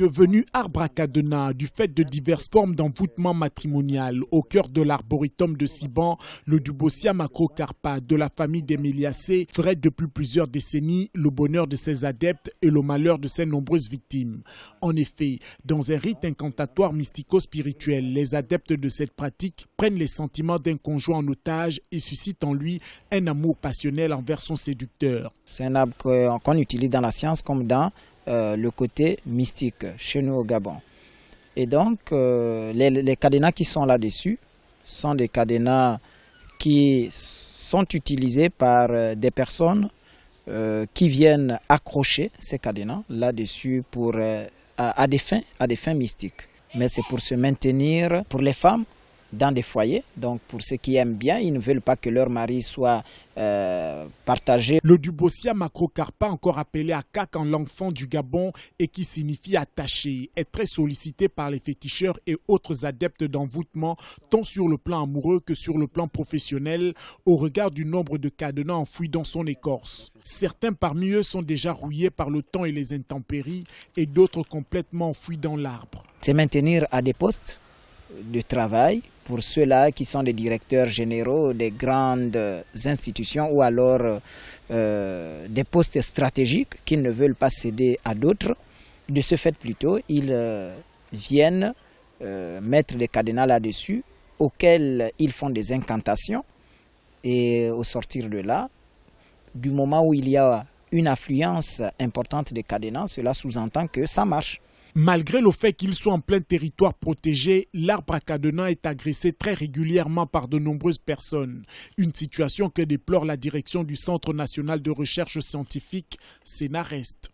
Devenu arbre à cadenas du fait de diverses formes d'envoûtement matrimonial au cœur de l'arboretum de Siban, le Dubocia macrocarpa de la famille des Méliacées ferait depuis plusieurs décennies le bonheur de ses adeptes et le malheur de ses nombreuses victimes. En effet, dans un rite incantatoire mystico-spirituel, les adeptes de cette pratique prennent les sentiments d'un conjoint en otage et suscitent en lui un amour passionnel envers son séducteur. C'est un arbre qu'on utilise dans la science comme dans le côté mystique chez nous au Gabon. Et donc, les cadenas qui sont là-dessus sont des cadenas qui sont utilisés par des personnes qui viennent accrocher ces cadenas là-dessus à des fins mystiques. Mais c'est pour se maintenir pour les femmes dans des foyers. Donc pour ceux qui aiment bien, ils ne veulent pas que leur mari soit partagé. Le Dubocia macrocarpa, encore appelé akak en langue fon du Gabon et qui signifie attaché, est très sollicité par les féticheurs et autres adeptes d'envoûtement, tant sur le plan amoureux que sur le plan professionnel, au regard du nombre de cadenas enfouis dans son écorce. Certains parmi eux sont déjà rouillés par le temps et les intempéries et d'autres complètement enfouis dans l'arbre. C'est maintenir à des postes de travail pour ceux-là qui sont des directeurs généraux des grandes institutions ou alors des postes stratégiques qu'ils ne veulent pas céder à d'autres. De ce fait plutôt, ils viennent mettre des cadenas là-dessus auxquels ils font des incantations et au sortir de là, du moment où il y a une affluence importante de cadenas, cela sous-entend que ça marche. Malgré le fait qu'il soit en plein territoire protégé, l'arbre à cadenas est agressé très régulièrement par de nombreuses personnes. Une situation que déplore la direction du Centre national de recherche scientifique, CNRST.